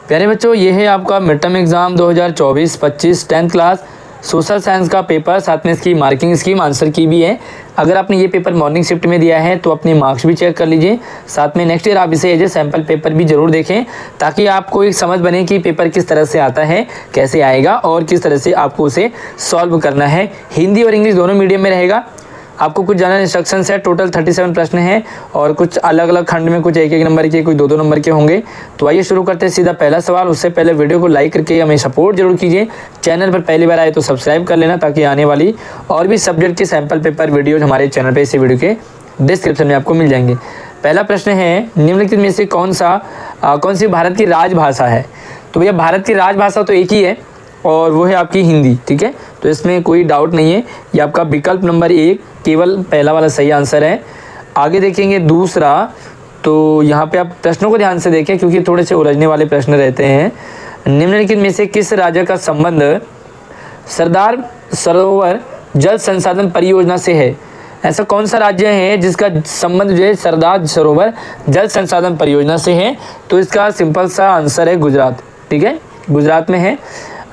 प्यारे बच्चों, ये है आपका mid term exam 2024-25 10th class social science का पेपर, साथ में इसकी मार्किंग स्कीम आंसर की भी है। अगर आपने ये पेपर मॉर्निंग शिफ्ट में दिया है तो अपने मार्क्स भी चेक कर लीजिए, साथ में नेक्स्ट ईयर आप इसे एज ए सैम्पल पेपर भी जरूर देखें, ताकि आपको एक समझ बने कि पेपर किस तरह से आता है, कैसे आएगा और किस तरह से आपको उसे सॉल्व करना है। हिंदी और इंग्लिश दोनों मीडियम में रहेगा। आपको कुछ जनरल इंस्ट्रक्शंस है, टोटल 37 प्रश्न हैं और कुछ अलग अलग खंड में कुछ एक एक नंबर के, कुछ दो दो नंबर के होंगे। तो आइए शुरू करते हैं सीधा पहला सवाल। उससे पहले वीडियो को लाइक करके हमें सपोर्ट जरूर कीजिए। चैनल पर पहली बार आए तो सब्सक्राइब कर लेना, ताकि आने वाली और भी सब्जेक्ट के सैम्पल पेपर वीडियोज हमारे चैनल पर इसी वीडियो के डिस्क्रिप्शन में आपको मिल जाएंगे। पहला प्रश्न है, निम्नलिखित में से कौन सी भारत की राजभाषा है? तो भैया भारत की राजभाषा तो एक ही है और वो है आपकी हिंदी, ठीक है, तो इसमें कोई डाउट नहीं है। ये आपका विकल्प नंबर 1 केवल पहला वाला सही आंसर है। आगे देखेंगे दूसरा, तो यहाँ पे आप प्रश्नों को ध्यान से देखें क्योंकि थोड़े से उलझने वाले प्रश्न रहते हैं। निम्नलिखित में से किस राज्य का संबंध सरदार सरोवर जल संसाधन परियोजना से है? ऐसा कौन सा राज्य है जिसका संबंध जो है सरदार सरोवर जल संसाधन परियोजना से है? तो इसका सिंपल सा आंसर है गुजरात, ठीक है, गुजरात में है।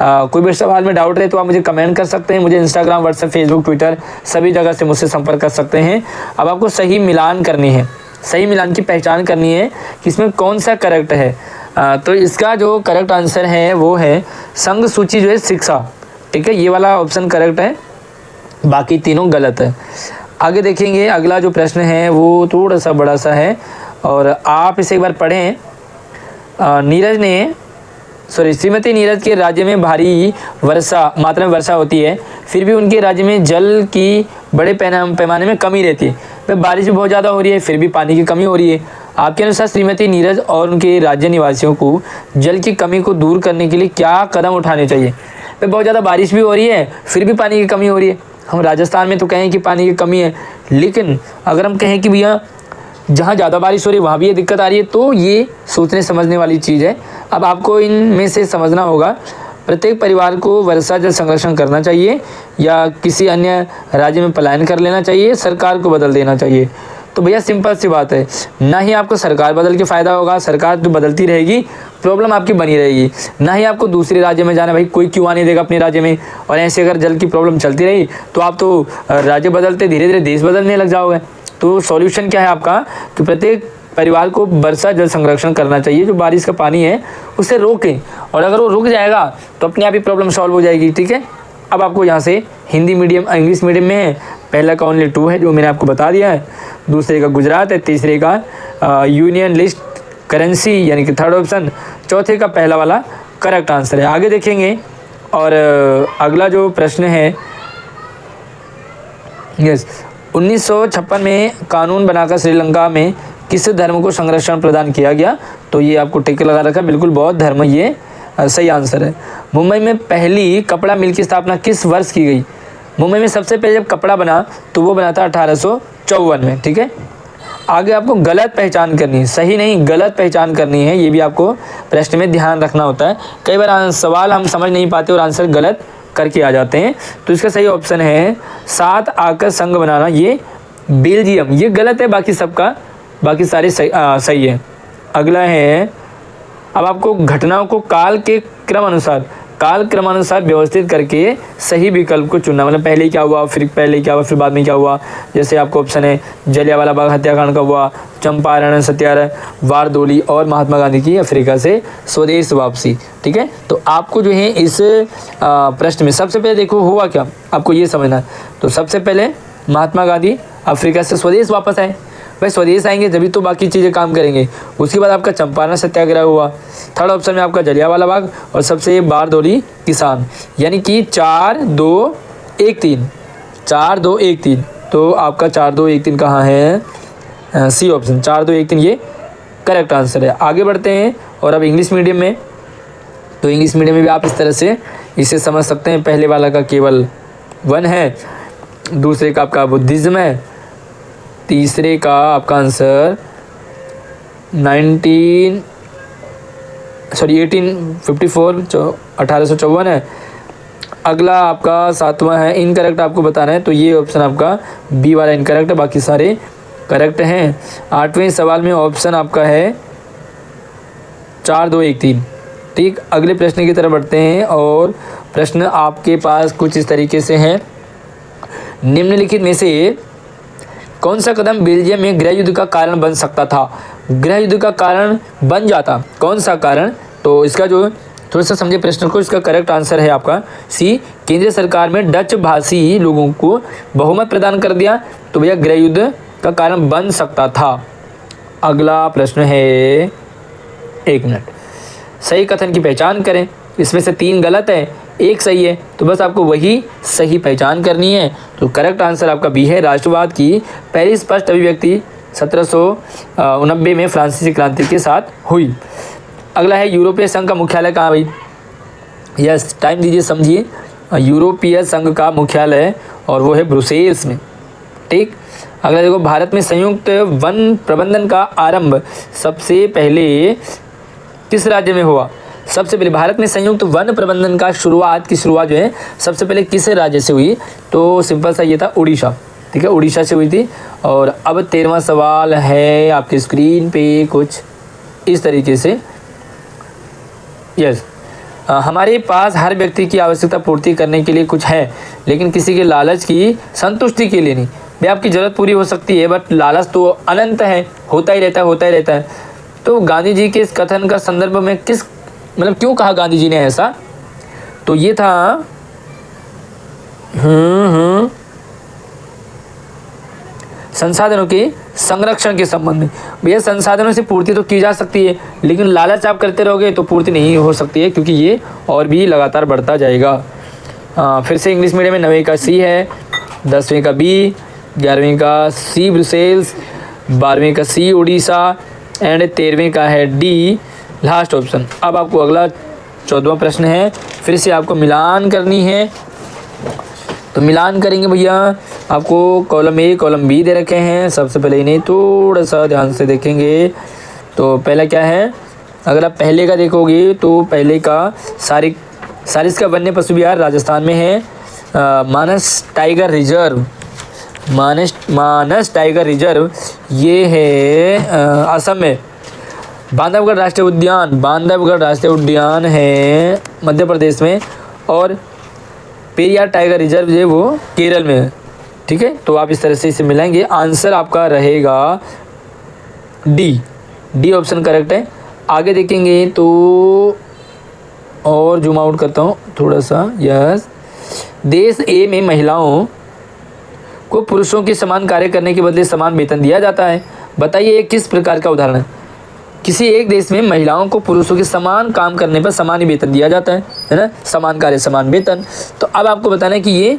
कोई भी सवाल में डाउट रहे तो आप मुझे कमेंट कर सकते हैं। मुझे इंस्टाग्राम, व्हाट्सएप, फेसबुक, ट्विटर सभी जगह से मुझसे संपर्क कर सकते हैं। अब आपको सही मिलान करनी है, सही मिलान की पहचान करनी है कि इसमें कौन सा करेक्ट है। तो इसका जो करेक्ट आंसर है वो है संघ सूची जो है शिक्षा, ठीक है, ये वाला ऑप्शन करेक्ट है, बाकी तीनों गलत है। आगे देखेंगे, अगला जो प्रश्न है वो थोड़ा सा बड़ा सा है और आप इसे एक बार पढ़ें। श्रीमती नीरज के राज्य में भारी मात्रा में वर्षा होती है, फिर भी उनके राज्य में जल की बड़े पैमाने में कमी रहती है। तो बारिश भी बहुत ज़्यादा हो रही है, फिर भी पानी की कमी हो रही है। आपके अनुसार श्रीमती नीरज और उनके राज्य निवासियों को जल की कमी को दूर करने के लिए क्या कदम उठाने चाहिए? तो बहुत ज़्यादा बारिश भी हो रही है, फिर भी पानी की कमी हो रही है। हम राजस्थान में तो कहें कि पानी की कमी है, लेकिन अगर हम कहें कि भैया जहाँ ज़्यादा बारिश हो रही है वहाँ भी ये दिक्कत आ रही है, तो ये सोचने समझने वाली चीज़ है। अब आपको इनमें से समझना होगा, प्रत्येक परिवार को वर्षा जल संरक्षण करना चाहिए या किसी अन्य राज्य में पलायन कर लेना चाहिए, सरकार को बदल देना चाहिए। तो भैया सिंपल सी बात है, ना ही आपको सरकार बदल के फ़ायदा होगा, सरकार तो बदलती रहेगी, प्रॉब्लम आपकी बनी रहेगी। ना ही आपको दूसरे राज्य में जाना, भाई कोई क्यों आने देगा अपने राज्य में। और ऐसे अगर जल की प्रॉब्लम चलती रही तो आप तो राज्य बदलते धीरे धीरे देश बदलने लग जाओगे। तो सॉल्यूशन क्या है आपका कि प्रत्येक परिवार को वर्षा जल संरक्षण करना चाहिए, जो बारिश का पानी है उसे रोकें, और अगर वो रुक जाएगा तो अपने आप ही प्रॉब्लम सॉल्व हो जाएगी, ठीक है। अब आपको यहाँ से हिंदी मीडियम, इंग्लिश मीडियम में है, पहला का ओनली 2 है जो मैंने आपको बता दिया है, दूसरे का गुजरात है, तीसरे का यूनियन लिस्ट करेंसी यानी कि थर्ड ऑप्शन, चौथे का पहला वाला करेक्ट आंसर है। आगे देखेंगे और अगला जो प्रश्न है, 1956 में कानून बनाकर श्रीलंका में किस धर्म को संरक्षण प्रदान किया गया? तो ये आपको टिक लगा रखा, बिल्कुल बौद्ध धर्म, ये सही आंसर है। मुंबई में पहली कपड़ा मिल की स्थापना किस वर्ष की गई? मुंबई में सबसे पहले जब कपड़ा बना तो वो बना था 1854 में, ठीक है। आगे आपको गलत पहचान करनी है, सही नहीं गलत पहचान करनी है, ये भी आपको प्रश्न में ध्यान रखना होता है। कई बार सवाल हम समझ नहीं पाते और आंसर गलत करके आ जाते हैं। तो इसका सही ऑप्शन है 7 आकर संघ बनाना, ये बेल्जियम, ये गलत है, बाकी सारे सही है। अगला है, अब आपको घटनाओं को काल क्रमानुसार व्यवस्थित करके सही विकल्प को चुनना, मतलब पहले क्या हुआ, फिर बाद में क्या हुआ। जैसे आपको ऑप्शन है जलियांवाला बाग हत्याकांड का हुआ, चंपारण सत्याग्रह, वारदोली और महात्मा गांधी की अफ्रीका से स्वदेश वापसी, ठीक है। तो आपको जो है इस प्रश्न में सबसे पहले देखो हुआ क्या, आपको ये समझना है। तो सबसे पहले महात्मा गांधी अफ्रीका से स्वदेश वापस आए, भाई स्वदेश आएंगे जभी तो बाकी चीज़ें काम करेंगे। उसके बाद आपका चंपारण सत्याग्रह हुआ, थर्ड ऑप्शन में आपका जलियांवाला बाग, और सबसे बारदोली किसान, यानी कि 4 2 1 3। तो आपका 4 2 1 3 कहाँ है? सी ऑप्शन, 4 2 1 3 ये करेक्ट आंसर है। आगे बढ़ते हैं और अब इंग्लिश मीडियम में, तो इंग्लिश मीडियम में भी आप इस तरह से इसे समझ सकते हैं। पहले वाला का केवल 1 है, दूसरे का आपका बुद्धिज़्म है, तीसरे का आपका आंसर 1854 है। अगला आपका 7वां है, इनकरेक्ट आपको बताना है, तो ये ऑप्शन आपका बी वाला इनकरेक्ट है, बाकी सारे करेक्ट हैं। 8वें सवाल में ऑप्शन आपका है 4 2 1 3, ठीक, अगले प्रश्न की तरफ बढ़ते हैं और प्रश्न आपके पास कुछ इस तरीके से हैं। निम्नलिखित में से कौन सा कदम बेल्जियम में गृह युद्ध का कारण बन सकता था? गृह युद्ध का कारण बन जाता, कौन सा कारण? तो इसका जो थोड़ा सा समझे प्रश्न को, इसका करेक्ट आंसर है आपका सी, केंद्रीय सरकार में डच भाषी लोगों को बहुमत प्रदान कर दिया, तो भैया गृह युद्ध का कारण बन सकता था। अगला प्रश्न है, 1 मिनट, सही कथन की पहचान करें। इसमें से 3 गलत है, 1 सही है, तो बस आपको वही सही पहचान करनी है। तो करेक्ट आंसर आपका बी है, राष्ट्रवाद की पहली स्पष्ट अभिव्यक्ति 1789 में फ्रांसीसी क्रांति के साथ हुई। अगला है, यूरोपीय संघ का मुख्यालय कहाँ भाई? यस, टाइम दीजिए, समझिए। यूरोपीय संघ का मुख्यालय और वो है ब्रुसेल्स में। ठीक, अगला देखो, भारत में संयुक्त वन प्रबंधन का आरंभ सबसे पहले किस राज्य में हुआ? सबसे पहले भारत में संयुक्त वन प्रबंधन का शुरुआत जो है सबसे पहले किस राज्य से हुई? तो सिंपल सा ये था, उड़ीसा। ठीक है, उड़ीसा से हुई थी। और अब 13वां सवाल है आपकी स्क्रीन पे कुछ इस तरीके से। यस, हमारे पास हर व्यक्ति की आवश्यकता पूर्ति करने के लिए कुछ है, लेकिन किसी के लालच की संतुष्टि के लिए नहीं। भाई आपकी ज़रूरत पूरी हो सकती है, बट लालच तो अनंत है, होता ही रहता है। तो गांधी जी के इस कथन का संदर्भ में किस, मतलब क्यों कहा गांधी जी ने ऐसा? तो ये था संसाधनों के संरक्षण के संबंध में। भैया संसाधनों से पूर्ति तो की जा सकती है, लेकिन लालच आप करते रहोगे तो पूर्ति नहीं हो सकती है, क्योंकि ये और भी लगातार बढ़ता जाएगा। फिर से इंग्लिश मीडियम में 9वीं का सी है, 10वीं का बी, 11वीं का सी ब्रुसेल्स, 12वीं का सी उड़ीसा एंड 13वीं का है डी लास्ट ऑप्शन। अब आपको अगला 14वां प्रश्न है, फिर से आपको मिलान करनी है। तो मिलान करेंगे भैया, आपको कॉलम ए कॉलम बी दे रखे हैं। सबसे पहले इन्हें थोड़ा सा ध्यान से देखेंगे। तो पहला क्या है, अगर आप पहले का देखोगे तो पहले का सारिस का वन्य पशु विहार राजस्थान में है। मानस टाइगर रिजर्व, मानस टाइगर रिजर्व ये है असम में। बांधवगढ़ राष्ट्रीय उद्यान है मध्य प्रदेश में। और पेरियार टाइगर रिजर्व जो है वो केरल में है। ठीक है, तो आप इस तरह से इसे मिलाएंगे। आंसर आपका रहेगा डी ऑप्शन करेक्ट है। आगे देखेंगे तो और जूम आउट करता हूँ थोड़ा सा। यस, देश ए में महिलाओं को पुरुषों के समान कार्य करने के बदले समान वेतन दिया जाता है। बताइए ये किस प्रकार का उदाहरण है? किसी एक देश में महिलाओं को पुरुषों के समान काम करने पर समान ही वेतन दिया जाता है ना, समान कार्य समान वेतन। तो अब आपको बताना है कि ये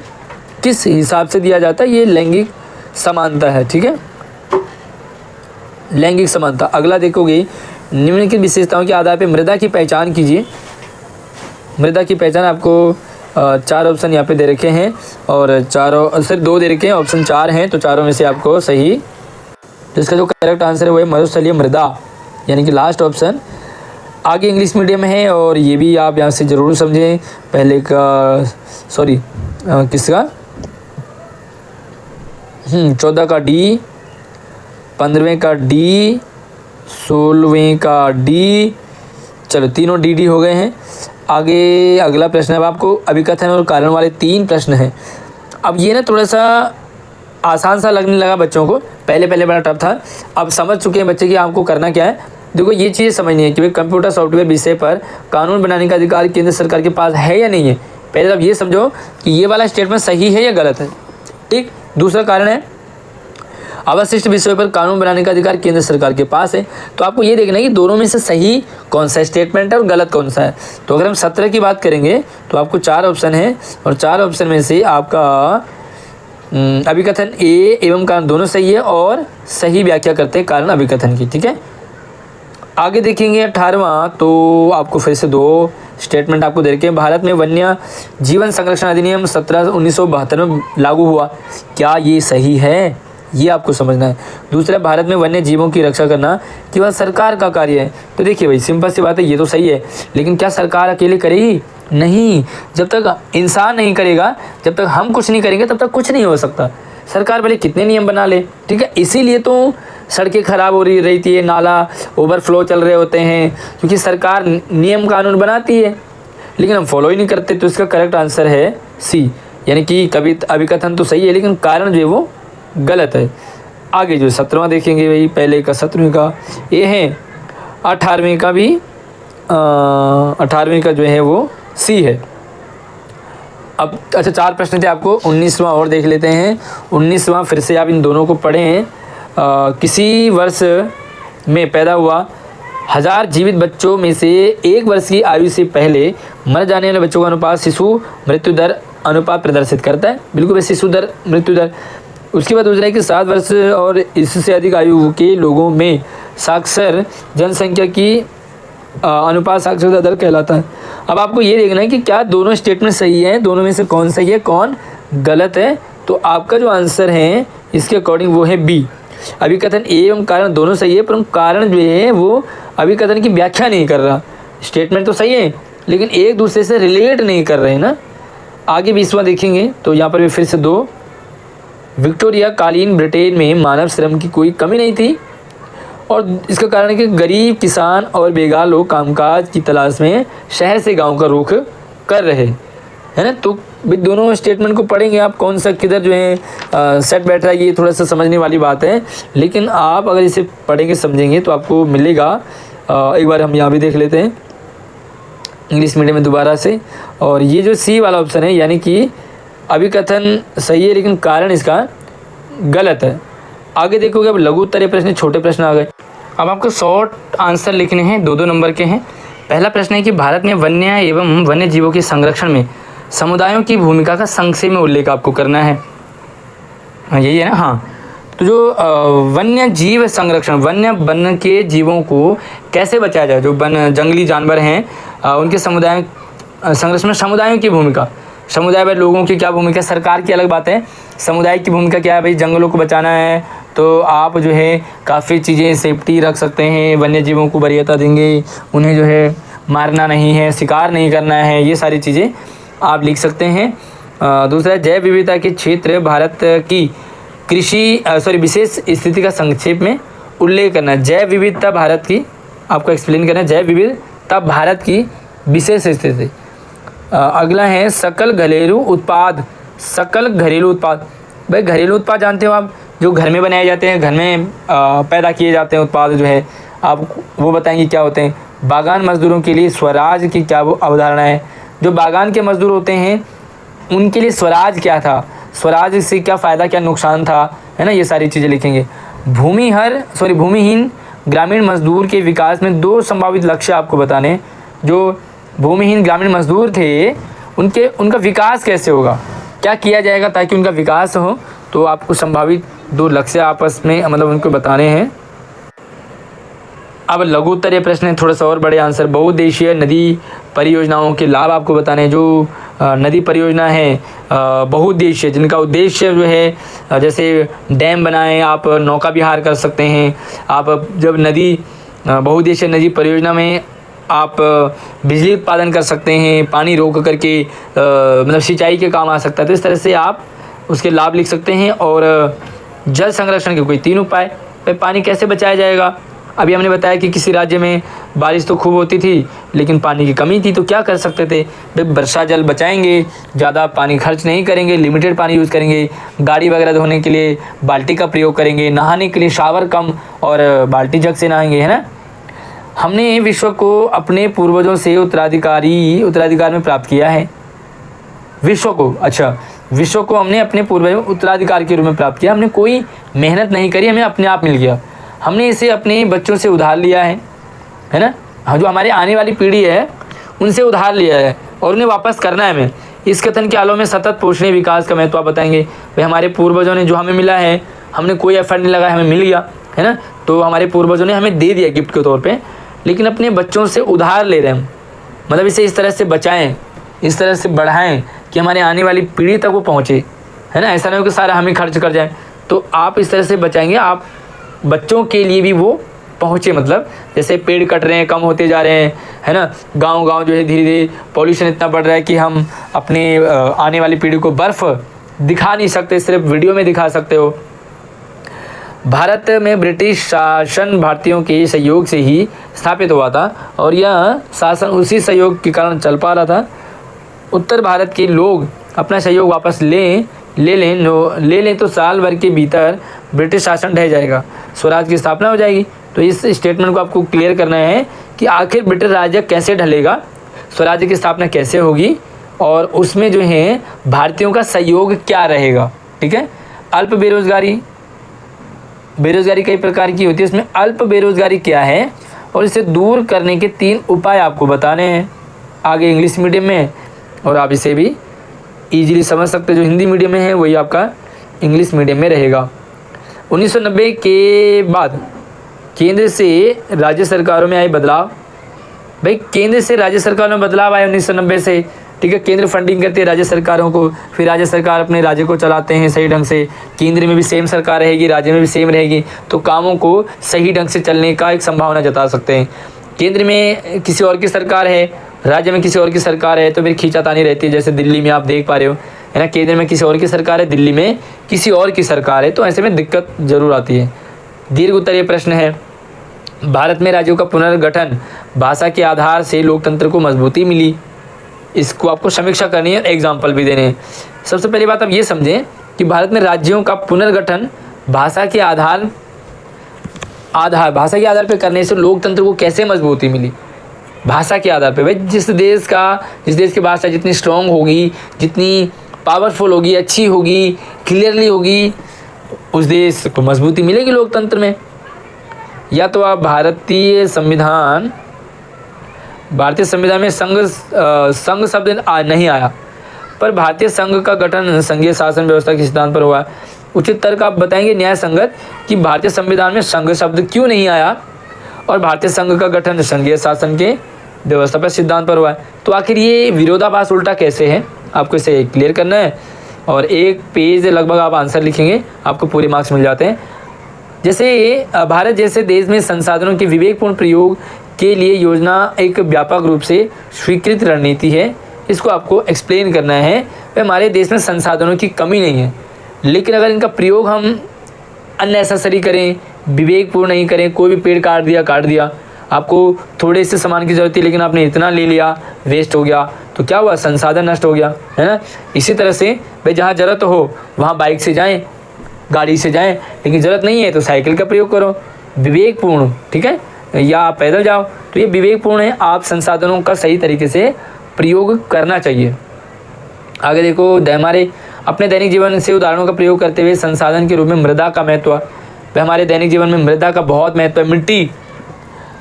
किस हिसाब से दिया जाता है। ये लैंगिक समानता है। ठीक है, लैंगिक समानता। अगला देखोगे, निम्नलिखित विशेषताओं के आधार पर मृदा की पहचान कीजिए। मृदा की पहचान आपको 4 ऑप्शन यहाँ पे दे रखे हैं और चारों सिर्फ 2 दे रखे हैं, ऑप्शन 4 हैं, तो चारों में से आपको सही, तो इसका जो करेक्ट आंसर है वो है मरुस्थलीय मृदा, यानी कि लास्ट ऑप्शन। आगे इंग्लिश मीडियम है और ये भी आप यहाँ से ज़रूर समझें। पहले का किसका 14 का डी, 15वें का डी, 16वें का डी, चलो तीनों डी हो गए हैं। आगे अगला प्रश्न है, अब आपको अभिकथन और कारण वाले 3 प्रश्न हैं। अब ये ना थोड़ा सा आसान सा लगने लगा बच्चों को, पहले बड़ा टफ था। अब समझ चुके हैं बच्चे कि आपको करना क्या है। देखो ये चीज़ समझनी है कि भाई कंप्यूटर सॉफ्टवेयर विषय पर कानून बनाने का अधिकार केंद्र सरकार के पास है या नहीं है। पहले अब ये समझो कि ये वाला स्टेटमेंट सही है या गलत है। ठीक, दूसरा कारण है अवशिष्ट विषयों पर कानून बनाने का अधिकार केंद्र सरकार के पास है। तो आपको ये देखना है कि दोनों में से सही कौन सा स्टेटमेंट है और गलत कौन सा है। तो अगर हम 17 की बात करेंगे तो आपको 4 ऑप्शन है और 4 ऑप्शन में से आपका अभिकथन ए एवं कारण दोनों सही है और सही व्याख्या करते हैं कारण अभिकथन की। ठीक है, आगे देखेंगे 18वां, तो आपको फिर से 2 स्टेटमेंट आपको दे रखे हैं। भारत में वन्य जीवन संरक्षण अधिनियम 1972 में लागू हुआ, क्या ये सही है? ये आपको समझना है। दूसरा, भारत में वन्य जीवों की रक्षा करना केवल सरकार का कार्य है। तो देखिए भाई सिंपल सी बात है, ये तो सही है, लेकिन क्या सरकार अकेले करेगी? नहीं, जब तक इंसान नहीं करेगा, जब तक हम कुछ नहीं करेंगे तब तक कुछ नहीं हो सकता। सरकार भले कितने नियम बना ले, ठीक है। इसीलिए तो सड़कें ख़राब हो रही रहती है, नाला ओवरफ्लो चल रहे होते हैं, क्योंकि सरकार नियम कानून बनाती है लेकिन हम फॉलो ही नहीं करते। तो इसका करेक्ट आंसर है सी, यानी कि कभी अभिकथन तो सही है लेकिन कारण जो है वो गलत है। आगे जो 17वां देखेंगे वही पहले का 17वीं का, ये है 18वीं का भी 18वीं का जो है वो सी है। अब अच्छा 4 प्रश्न थे आपको, 19वां और देख लेते हैं। 19वां फिर से आप इन दोनों को पढ़ें। किसी वर्ष में पैदा हुआ 1000 जीवित बच्चों में से 1 वर्ष की आयु से पहले मर जाने वाले बच्चों का अनुपात शिशु मृत्यु दर अनुपात प्रदर्शित करता है। बिल्कुल शिशु दर मृत्यु दर। उसके बाद दूसरा है कि 7 वर्ष और इससे अधिक आयु के लोगों में साक्षर जनसंख्या की अनुपात साक्षरता दर कहलाता है। अब आपको ये देखना है कि क्या दोनों स्टेटमेंट सही है, दोनों में से कौन सही है कौन गलत है। तो आपका जो आंसर है इसके अकॉर्डिंग वो है बी। अभिकथन ए एवं कारण दोनों सही है, परंतु कारण जो है वो अभिकथन की व्याख्या नहीं कर रहा। स्टेटमेंट तो सही है लेकिन एक दूसरे से रिलेट नहीं कर रहे हैं ना। आगे 20वां देखेंगे तो यहाँ पर भी फिर से 2, विक्टोरिया कालीन ब्रिटेन में मानव श्रम की कोई कमी नहीं थी और इसका कारण है कि गरीब किसान और बेगार लोग कामकाज की तलाश में शहर से गांव का रुख कर रहे है ना। तो भाई दोनों स्टेटमेंट को पढ़ेंगे आप, कौन सा किधर जो है सेट बैठ रहा है, ये थोड़ा सा समझने वाली बात है। लेकिन आप अगर इसे पढ़ेंगे समझेंगे तो आपको मिलेगा। एक बार हम यहाँ भी देख लेते हैं इंग्लिश मीडियम में दोबारा से। और ये जो सी वाला ऑप्शन है यानी कि अभिकथन सही है लेकिन कारण इसका गलत है। आगे देखोगे अब लघु उत्तरीय प्रश्न, छोटे प्रश्न आ गए। अब आपको शॉर्ट आंसर लिखने हैं, 2-2 नंबर के हैं। पहला प्रश्न है कि भारत में वन्य एवं वन्य जीवों के संरक्षण में समुदायों की भूमिका का संक्षेप में उल्लेख आपको करना है। यही है ना। हाँ, तो जो वन्य जीव संरक्षण, वन्य वन के जीवों को कैसे बचाया जाए, जो वन जंगली जानवर हैं उनके समुदाय संरक्षण में समुदायों की भूमिका, समुदाय में लोगों की क्या भूमिका, सरकार की अलग बात है, समुदाय की भूमिका क्या है। भाई जंगलों को बचाना है तो आप जो है काफ़ी चीज़ें सेफ्टी रख सकते हैं, वन्य जीवों को वरीयता देंगे, उन्हें जो है मारना नहीं है, शिकार नहीं करना है, ये सारी चीज़ें आप लिख सकते हैं। दूसरा जैव विविधता के क्षेत्र भारत की कृषि विशेष स्थिति का संक्षेप में उल्लेख करना है। जैव विविधता भारत की आपको एक्सप्लेन करना है, जैव विविधता भारत की विशेष स्थिति। अगला है सकल घरेलू उत्पाद, सकल घरेलू उत्पाद। भाई घरेलू उत्पाद जानते हो आप, जो घर में बनाए जाते हैं, घर में पैदा किए जाते हैं उत्पाद जो है, आप वो बताएंगे क्या होते हैं। बागान मजदूरों के लिए स्वराज की क्या वो अवधारणा है, जो बागान के मजदूर होते हैं उनके लिए स्वराज क्या था, स्वराज से क्या फ़ायदा क्या नुकसान था, है ना, ये सारी चीज़ें लिखेंगे। भूमिहीन ग्रामीण मजदूर के विकास में 2 संभावित लक्ष्य आपको बताने। जो भूमिहीन ग्रामीण मजदूर थे उनका विकास कैसे होगा, क्या किया जाएगा ताकि उनका विकास हो, तो आपको संभावित 2 लक्ष्य आपस में मतलब उनको बताने हैं। अब लघु उत्तरीय प्रश्न है, थोड़ा सा और बड़े आंसर। बहुउद्देशीय नदी परियोजनाओं के लाभ आपको बताने हैं। जो नदी परियोजना है बहुउद्देशीय, जिनका उद्देश्य जो है जैसे डैम बनाएं, आप नौका विहार कर सकते हैं। आप जब नदी बहुउद्देशीय नदी परियोजना में आप बिजली उत्पादन कर सकते हैं, पानी रोक करके मतलब सिंचाई के काम आ सकता है। तो इस तरह से आप उसके लाभ लिख सकते हैं। और जल संरक्षण के कोई 3 उपाय। पानी कैसे बचाया जाएगा, अभी हमने बताया कि किसी राज्य में बारिश तो खूब होती थी लेकिन पानी की कमी थी, तो क्या कर सकते थे। भाई वर्षा जल बचाएंगे, ज़्यादा पानी खर्च नहीं करेंगे, लिमिटेड पानी यूज़ करेंगे, गाड़ी वगैरह धोने के लिए बाल्टी का प्रयोग करेंगे, नहाने के लिए शावर कम और बाल्टी जग से नहाएंगे, है ना। हमने विश्व को अपने पूर्वजों से उत्तराधिकार में प्राप्त किया है। विश्व को हमने अपने पूर्वजों उत्तराधिकार के रूप में प्राप्त किया। हमने कोई मेहनत नहीं करी, हमें अपने आप मिल गया। हमने इसे अपने बच्चों से उधार लिया है ना। हाँ, जो हमारे आने वाली पीढ़ी है उनसे उधार लिया है और उन्हें वापस करना है हमें। इस कथन के आलों में सतत पोषणीय विकास का महत्व आप बताएंगे। भाई हमारे पूर्वजों ने जो हमें मिला है, हमने कोई एफर्ट नहीं लगाया, हमें मिल गया, है ना। तो हमारे पूर्वजों ने हमें दे दिया गिफ्ट के तौर पे, लेकिन अपने बच्चों से उधार ले रहे हैं। मतलब इसे इस तरह से बचाएं, इस तरह से बढ़ाएं कि हमारे आने वाली पीढ़ी तक वो पहुँचे, है ना। ऐसा नहीं हो कि सारा हम ही खर्च कर जाएँ। तो आप इस तरह से बचाएंगे, आप बच्चों के लिए भी वो पहुँचे। मतलब जैसे पेड़ कट रहे हैं, कम होते जा रहे हैं, है ना। गांव जो है धीरे धीरे पॉल्यूशन इतना बढ़ रहा है कि हम अपने आने वाली पीढ़ी को बर्फ़ दिखा नहीं सकते, सिर्फ वीडियो में दिखा सकते हो। भारत में ब्रिटिश शासन भारतीयों के सहयोग से ही स्थापित हुआ था और यह शासन उसी सहयोग के कारण चल पा रहा था। उत्तर भारत के लोग अपना सहयोग वापस ले लें तो साल भर के भीतर ब्रिटिश शासन ढह जाएगा, स्वराज की स्थापना हो जाएगी। तो इस स्टेटमेंट को आपको क्लियर करना है कि आखिर ब्रिटिश राज्य कैसे ढलेगा, स्वराज्य की स्थापना कैसे होगी और उसमें जो है भारतीयों का सहयोग क्या रहेगा। ठीक है। अल्प बेरोजगारी कई प्रकार की होती है, इसमें अल्प बेरोजगारी क्या है और इसे दूर करने के 3 उपाय आपको बताने हैं आगे इंग्लिश मीडियम में, और आप इसे भी इजीली समझ सकते हैं। जो हिंदी मीडियम में है वही आपका इंग्लिश मीडियम में रहेगा। 1990 के बाद केंद्र से राज्य सरकारों में आए बदलाव। भाई केंद्र से राज्य सरकार में बदलाव आए 1990 से। ठीक है। केंद्र फंडिंग करती है राज्य सरकारों को, फिर राज्य सरकार अपने राज्य को चलाते हैं सही ढंग से। केंद्र में भी सेम सरकार रहेगी, राज्य में भी सेम रहेगी, तो कामों को सही ढंग से चलने का एक संभावना जता सकते हैं। केंद्र में किसी और की सरकार है, राज्य में किसी और की सरकार है, तो फिर खींचातानी रहती है। जैसे दिल्ली में आप देख पा रहे हो, है ना, केंद्र में किसी और की सरकार है, दिल्ली में किसी और की सरकार है, तो ऐसे में दिक्कत जरूर आती है। दीर्घ उत्तरीय प्रश्न है, भारत में राज्यों का पुनर्गठन भाषा के आधार से लोकतंत्र को मजबूती मिली। इसको आपको समीक्षा करनी है, एग्जाम्पल भी देने हैं। सबसे पहली बात आप ये समझें कि भारत में राज्यों का पुनर्गठन भाषा के आधार पे करने से लोकतंत्र को कैसे मजबूती मिली। भाषा के आधार पे, भाई जिस देश की भाषा जितनी स्ट्रॉन्ग होगी, जितनी पावरफुल होगी, अच्छी होगी, क्लियरली होगी, उस देश को मजबूती मिलेगी लोकतंत्र में। या तो आप भारतीय संविधान में संघ शब्द नहीं आया, पर भारतीय संघ का गठन संघीय शासन व्यवस्था के सिद्धांत पर हुआ। उचित तर्क आप बताएंगे न्याय संगत कि भारतीय संविधान में संघ शब्द क्यों नहीं आया और भारतीय संघ का गठन संघीय शासन के व्यवस्था पर सिद्धांत पर हुआ है। तो आखिर ये विरोधाभास उल्टा कैसे है, आपको इसे क्लियर करना है। और 1 पेज लगभग आप आंसर लिखेंगे, आपको पूरे मार्क्स मिल जाते हैं। जैसे भारत जैसे देश में संसाधनों के विवेकपूर्ण प्रयोग के लिए योजना एक व्यापक रूप से स्वीकृत रणनीति है। इसको आपको एक्सप्लेन करना है। हमारे देश में संसाधनों की कमी नहीं है, लेकिन अगर इनका प्रयोग हम अननेसेसरी करें, विवेकपूर्ण नहीं करें, कोई भी पेड़ काट दिया, आपको थोड़े से सामान की ज़रूरत थी लेकिन आपने इतना ले लिया, वेस्ट हो गया, तो क्या हुआ, संसाधन नष्ट हो गया, है ना। इसी तरह से भाई जहाँ ज़रूरत हो वहाँ बाइक से जाएँ, गाड़ी से जाएँ, लेकिन ज़रूरत नहीं है तो साइकिल का प्रयोग करो, विवेकपूर्ण। ठीक है। या आप पैदल जाओ, तो ये विवेकपूर्ण है। आप संसाधनों का सही तरीके से प्रयोग करना चाहिए। आगे देखो, हमारे अपने दैनिक जीवन से उदाहरणों का प्रयोग करते हुए संसाधन के रूप में मृदा का महत्व। हमारे दैनिक जीवन में मृदा का बहुत महत्व है। मिट्टी,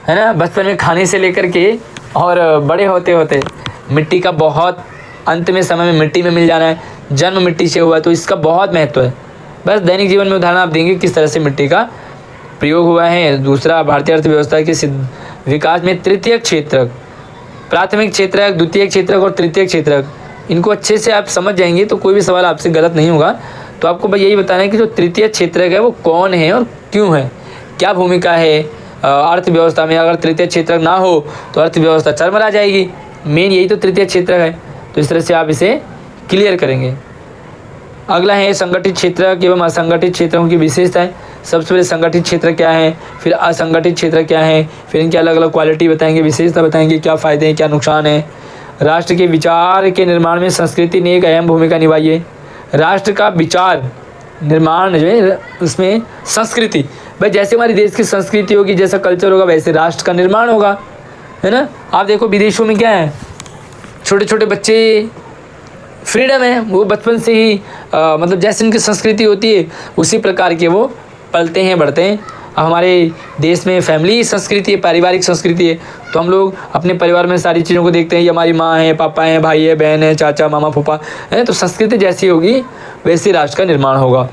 है ना, बचपन में खाने से लेकर के और बड़े होते होते मिट्टी का बहुत, अंत में समय में मिट्टी में मिल जाना है, जन्म मिट्टी से हुआ, तो इसका बहुत महत्व है। बस दैनिक जीवन में उदाहरण आप देंगे किस तरह से मिट्टी का प्रयोग हुआ है। दूसरा, भारतीय अर्थव्यवस्था के विकास में तृतीयक क्षेत्रक, प्राथमिक क्षेत्रक, द्वितीयक क्षेत्रक और तृतीयक क्षेत्रक, इनको अच्छे से आप समझ जाएंगे तो कोई भी सवाल आपसे गलत नहीं होगा। तो आपको बस यही बताना है कि जो तृतीय क्षेत्रक है वो कौन है और क्यों है, क्या भूमिका है अर्थव्यवस्था में। अगर तृतीय क्षेत्रक ना हो तो अर्थव्यवस्था चरमरा जाएगी। मेन यही तो तृतीय क्षेत्रक है। तो इस तरह से आप इसे क्लियर करेंगे। अगला है संगठित क्षेत्रक एवं असंगठित क्षेत्रों की विशेषताएं। सबसे पहले संगठित क्षेत्र क्या है, फिर असंगठित क्षेत्र क्या है, फिर इनकी अलग अलग क्वालिटी बताएंगे, विशेषता बताएंगे, क्या फ़ायदे हैं क्या नुकसान है। राष्ट्र के विचार के निर्माण में संस्कृति ने एक अहम भूमिका निभाई है। राष्ट्र का विचार निर्माण जो है उसमें संस्कृति, भाई जैसे हमारे देश की संस्कृति होगी, जैसा कल्चर होगा, वैसे राष्ट्र का निर्माण होगा, है ना। आप देखो विदेशों में क्या है, छोटे छोटे बच्चे, फ्रीडम है, वो बचपन से ही मतलब जैसे उनकी संस्कृति होती है उसी प्रकार के वो पलते हैं, बढ़ते हैं। अब हमारे देश में फैमिली संस्कृति है, पारिवारिक संस्कृति है, तो हम लोग अपने परिवार में सारी चीज़ों को देखते हैं। ये हमारी माँ है, पापा हैं, भाई है, बहन है, चाचा, मामा, फूफा है। तो संस्कृति जैसी होगी वैसे राष्ट्र का निर्माण होगा।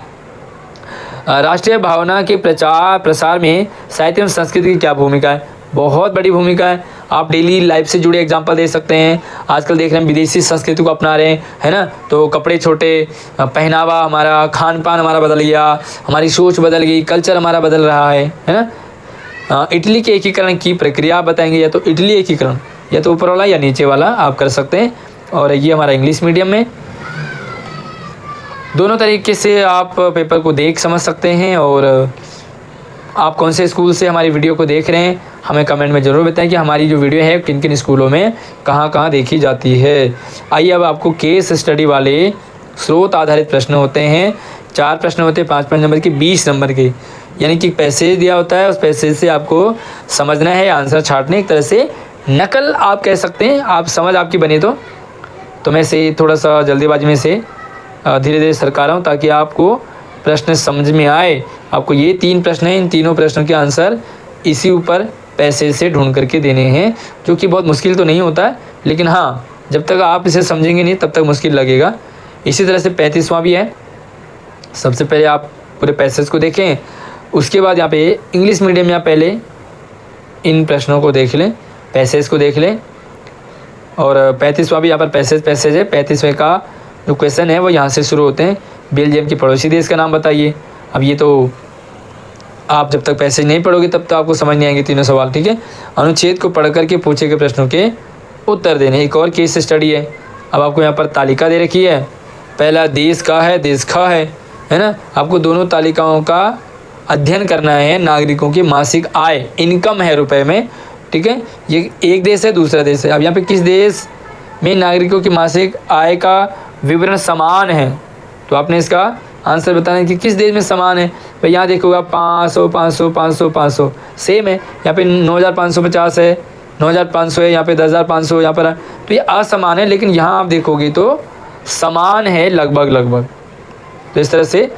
राष्ट्रीय भावना के प्रचार प्रसार में साहित्य एवं संस्कृति की क्या भूमिका है, बहुत बड़ी भूमिका है। आप डेली लाइफ से जुड़े एग्जांपल दे सकते हैं। आजकल देख रहे हैं विदेशी संस्कृति को अपना रहे हैं, है ना। तो कपड़े छोटे, पहनावा हमारा, खान पान हमारा बदल गया, हमारी सोच बदल गई, कल्चर हमारा बदल रहा है ना। इटली के एकीकरण की प्रक्रिया आप बताएंगे, या तो इटली एकीकरण, या तो ऊपर वाला या नीचे वाला आप कर सकते हैं। और ये हमारा इंग्लिश मीडियम में, दोनों तरीके से आप पेपर को देख समझ सकते हैं। और आप कौन से स्कूल से हमारी वीडियो को देख रहे हैं, हमें कमेंट में ज़रूर बताएं कि हमारी जो वीडियो है किन किन स्कूलों में कहाँ कहाँ देखी जाती है। आइए अब आपको केस स्टडी वाले स्रोत आधारित प्रश्न होते हैं, 4 प्रश्न होते हैं 5-5 नंबर के, 20 नंबर के, यानी कि पैसेज दिया होता है, उस पैसेज से आपको समझना है, आंसर छांटने, एक तरह से नकल आप कह सकते हैं। आप समझ आपकी बने तो मैं से थोड़ा सा जल्दीबाजी में से धीरे धीरे सरका रहा हूँ ताकि आपको प्रश्न समझ में आए। आपको ये 3 प्रश्न हैं, इन तीनों प्रश्नों के आंसर इसी ऊपर पैसेज से ढूंढ करके देने हैं, जो कि बहुत मुश्किल तो नहीं होता है, लेकिन हाँ जब तक आप इसे समझेंगे नहीं तब तक मुश्किल लगेगा। इसी तरह से 35वां भी है। सबसे पहले आप पूरे पैसेज को देखें, उसके बाद यहाँ पे इंग्लिश मीडियम में आप पहले इन प्रश्नों को देख लें, पैसेज को देख लें। और 35वां भी यहाँ पर पैसेज है। 35वें का जो क्वेश्चन है वो यहाँ से शुरू होते हैं। बेल्जियम के पड़ोसी देश का नाम बताइए। अब ये तो आप जब तक पैसेज नहीं पढ़ोगे तब तो आपको समझ नहीं आएंगे तीनों सवाल, ठीक है। अनुच्छेद को पढ़ करके पूछे गए प्रश्नों के उत्तर देने। एक और केस स्टडी है। अब आपको यहाँ पर तालिका दे रखी है, पहला देश का है, देश का है ना। आपको दोनों तालिकाओं का अध्ययन करना है। नागरिकों की मासिक आय, इनकम है रुपए में, ठीक है। ये एक देश है, दूसरा देश है। अब यहाँ पे किस देश में नागरिकों की मासिक आय का विवरण समान है, तो आपने इसका आंसर बताना है कि किस देश में समान है। भाई यहाँ देखोगे 500 500 500 500 सेम है। यहाँ पे 9550 है, 9500 है, यहाँ पे 10500 यहाँ पर, तो ये असमान है। लेकिन यहाँ आप देखोगे तो समान है लगभग। तो इस तरह से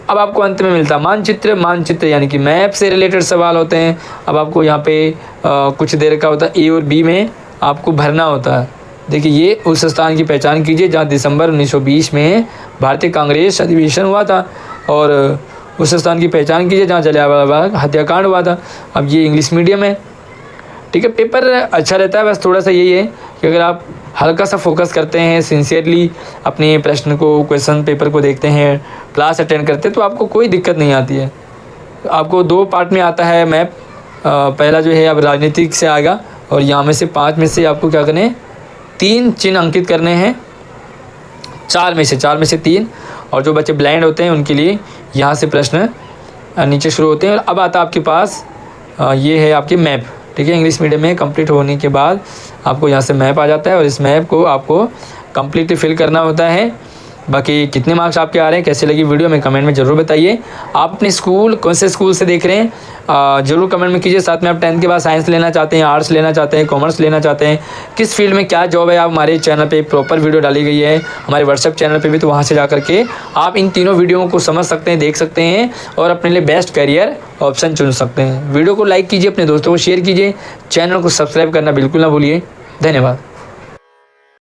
अब आपको अंत में मिलता मानचित्र यानी कि मैप से रिलेटेड सवाल होते हैं। अब आपको यहाँ पे कुछ देर का होता है, ए और बी में आपको भरना होता है। देखिए ये उस स्थान की पहचान कीजिए जहाँ दिसंबर 1920 में भारतीय कांग्रेस अधिवेशन हुआ था, और उस स्थान की पहचान कीजिए जहाँ जलियांवाला बाग हत्याकांड हुआ था। अब ये इंग्लिश मीडियम है, ठीक है। पेपर अच्छा रहता है, बस थोड़ा सा यही है कि अगर आप हल्का सा फोकस करते हैं, सिंसियरली अपने प्रश्न को, क्वेश्चन पेपर को देखते हैं, क्लास अटेंड करते हैं, तो आपको कोई दिक्कत नहीं आती है। आपको 2 पार्ट में आता है मैप। पहला जो है अब राजनीतिक से आएगा, और यहाँ में से 5 में से आपको क्या करना है, 3 चिन्ह अंकित करने हैं, 4 में से 3। और जो बच्चे ब्लाइंड होते हैं उनके लिए यहाँ से प्रश्न नीचे शुरू होते हैं। और अब आता आपके पास ये है आपकी मैप, ठीक है। इंग्लिश मीडियम में कंप्लीट होने के बाद आपको यहाँ से मैप आ जाता है, और इस मैप को आपको कंप्लीटली फिल करना होता है। बाकी कितने मार्क्स आपके आ रहे हैं, कैसे लगी वीडियो में कमेंट में ज़रूर बताइए। आप अपने स्कूल कौन से स्कूल से देख रहे हैं ज़रूर कमेंट में कीजिए। साथ में आप 10th के बाद साइंस लेना चाहते हैं, आर्ट्स लेना चाहते हैं, कॉमर्स लेना चाहते हैं, किस फील्ड में क्या जॉब है, आप हमारे चैनल पे प्रॉपर वीडियो डाली गई है, हमारे व्हाट्सएप चैनल पे भी, तो वहाँ से जा करके आप इन तीनों वीडियोज़ को समझ सकते हैं, देख सकते हैं, और अपने लिए बेस्ट करियर ऑप्शन चुन सकते हैं। वीडियो को लाइक कीजिए, अपने दोस्तों को शेयर कीजिए, चैनल को सब्सक्राइब करना बिल्कुल ना भूलिए। धन्यवाद।